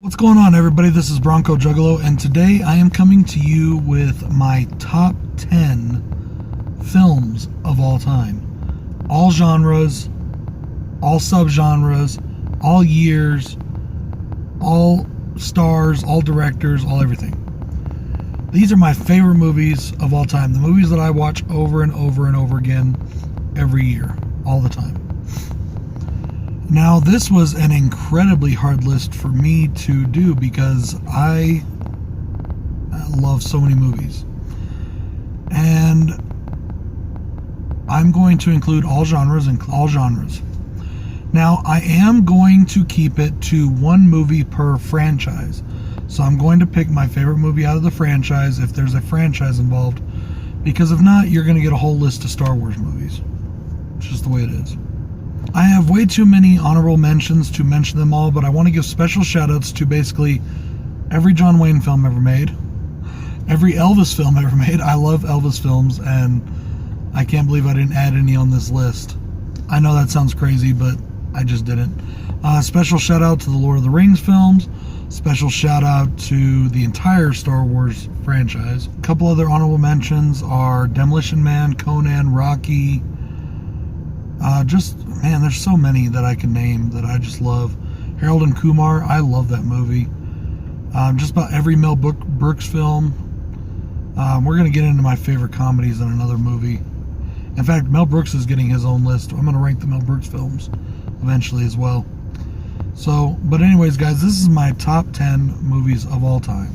What's going on, everybody? This is Bronco Juggalo, and today I am coming to you with my top 10 films of all time. All genres, all subgenres, all years, all stars, all directors, all everything. These are my favorite movies of all time. The movies that I watch over and over and over again every year, all the time. Now, this was an incredibly hard list for me to do because I love so many movies. And I'm going to include all genres and all genres. Now, I am going to keep it to one movie per franchise. So I'm going to pick my favorite movie out of the franchise if there's a franchise involved. Because if not, you're going to get a whole list of Star Wars movies. It's just the way it is. I have way too many honorable mentions to mention them all, but I want to give special shout outs to basically every John Wayne film ever made, every Elvis film ever made. I love Elvis films, and I can't believe I didn't add any on this list. I know that sounds crazy, but I just didn't. Special shout out to the Lord of the Rings films. Special shout out to the entire Star Wars franchise. A couple other honorable mentions are Demolition Man, Conan, Rocky. Man, there's so many that I can name that I just love. Harold and Kumar, I love that movie. Just about every Mel Brooks film. We're going to get into my favorite comedies in another movie. In fact, Mel Brooks is getting his own list. I'm going to rank the Mel Brooks films eventually as well. But anyways, guys, this is my top 10 movies of all time.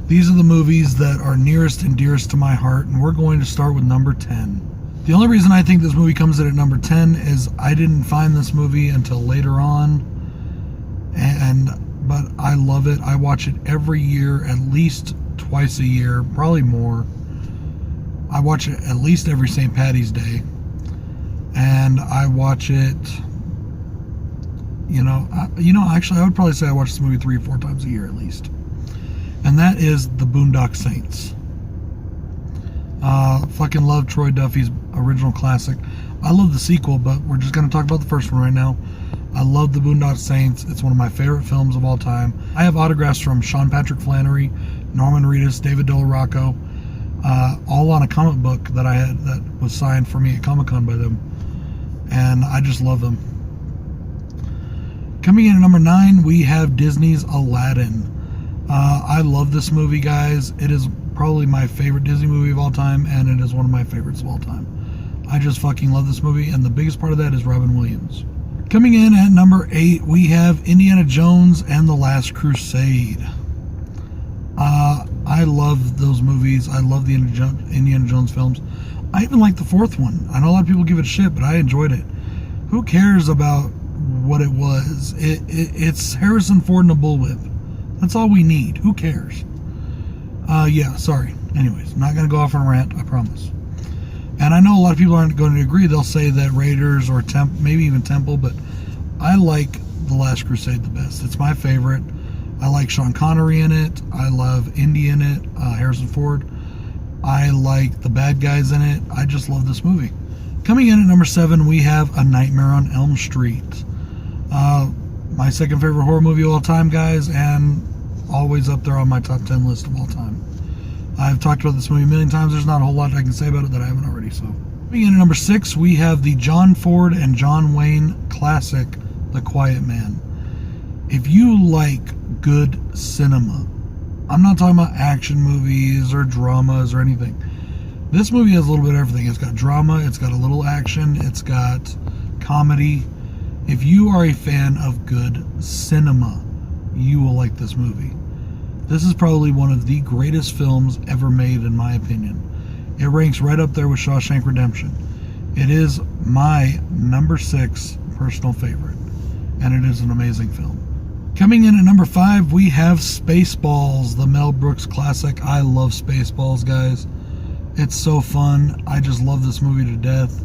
These are the movies that are nearest and dearest to my heart, and we're going to start with number 10. The only reason I think this movie comes in at number 10 is I didn't find this movie until later on, but I love it. I watch it every year, at least twice a year, probably more. I watch it at least every St. Paddy's Day, and I watch it, actually I would probably say I watch this movie 3 or 4 times a year at least, and that is The Boondock Saints. Fucking love Troy Duffy's original classic. I love the sequel, but we're just going to talk about the first one right now. I love The Boondock Saints. It's one of my favorite films of all time. I have autographs from Sean Patrick Flannery, Norman Reedus, David Del Rocco, all on a comic book that I had that was signed for me at Comic-Con by them. And I just love them. Coming in at number 9, we have Disney's Aladdin. I love this movie, guys. It is probably my favorite Disney movie of all time, and it is one of my favorites of all time. I just fucking love this movie, and the biggest part of that is Robin Williams. Coming in at number 8, we have Indiana Jones and the Last Crusade. I love those movies. I love the Indiana Jones films. I even like the 4th one. I know a lot of people give it shit, but I enjoyed it. Who cares about what it was? It's Harrison Ford and a bullwhip. That's all we need. Who cares? Sorry. Anyways, not going to go off on a rant, I promise. And I know a lot of people aren't going to agree. They'll say that Raiders or maybe even Temple, but I like The Last Crusade the best. It's my favorite. I like Sean Connery in it. I love Indy in it, Harrison Ford. I like the bad guys in it. I just love this movie. Coming in at number 7, we have A Nightmare on Elm Street. My second favorite horror movie of all time, guys, and always up there on my top 10 list of all time. I've talked about this movie a million times. There's not a whole lot I can say about it that I haven't already. So, coming in at number 6, we have the John Ford and John Wayne classic, The Quiet Man. If you like good cinema, I'm not talking about action movies or dramas or anything. This movie has a little bit of everything. It's got drama, it's got a little action, it's got comedy. If you are a fan of good cinema, you will like this movie. This is probably one of the greatest films ever made, in my opinion. It ranks right up there with Shawshank Redemption. It is my number 6 personal favorite, and it is an amazing film. Coming in at number 5, we have Spaceballs, the Mel Brooks classic. I love Spaceballs, guys. It's so fun. I just love this movie to death,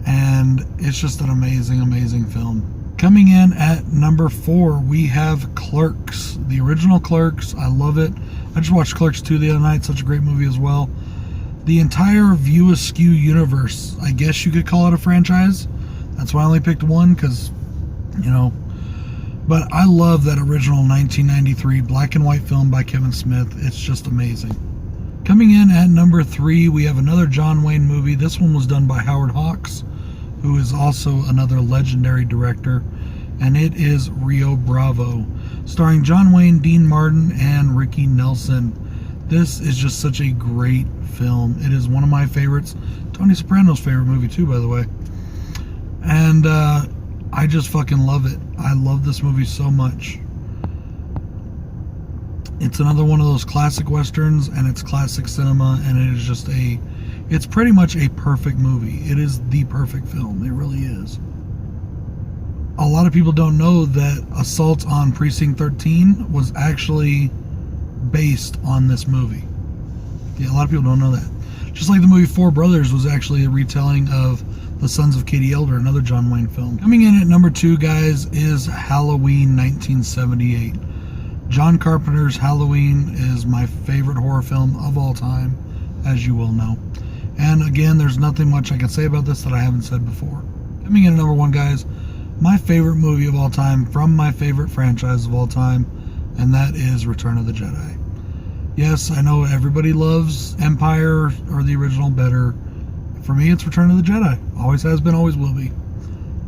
and it's just an amazing, amazing film. Coming in at number 4, we have Clerks, the original Clerks. I love it. I just watched Clerks 2 the other night. Such a great movie as well. The entire View Askew universe, I guess you could call it a franchise. That's why I only picked one, because, But I love that original 1993 black and white film by Kevin Smith. It's just amazing. Coming in at number 3, we have another John Wayne movie. This one was done by Howard Hawks, who is also another legendary director, and it is Rio Bravo, starring John Wayne, Dean Martin, and Ricky Nelson. This is just such a great film. It is one of my favorites. Tony Soprano's favorite movie too, by the way. And I just fucking love it. I love this movie so much. It's another one of those classic westerns, and it's classic cinema, and it is just it's pretty much a perfect movie. It is the perfect film. It really is. A lot of people don't know that Assault on Precinct 13 was actually based on this movie. Yeah, a lot of people don't know that. Just like the movie Four Brothers was actually a retelling of The Sons of Katie Elder, another John Wayne film. Coming in at number 2, guys, is Halloween 1978. John Carpenter's Halloween is my favorite horror film of all time, as you will know. And again, there's nothing much I can say about this that I haven't said before. Coming in at number 1, guys, my favorite movie of all time from my favorite franchise of all time, and that is Return of the Jedi. Yes, I know everybody loves Empire or the original better. For me, it's Return of the Jedi. Always has been, always will be.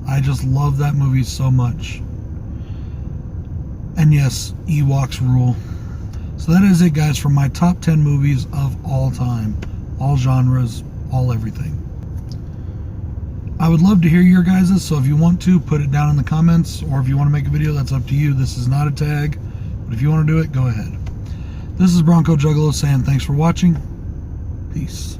I just love that movie so much. And yes, Ewoks rule. So that is it, guys, from my top 10 movies of all time. All genres, all everything. I would love to hear your guys's, so if you want to, put it down in the comments, or if you want to make a video, that's up to you. This is not a tag, but if you want to do it, go ahead. This is BroncoJuggalo saying thanks for watching. Peace.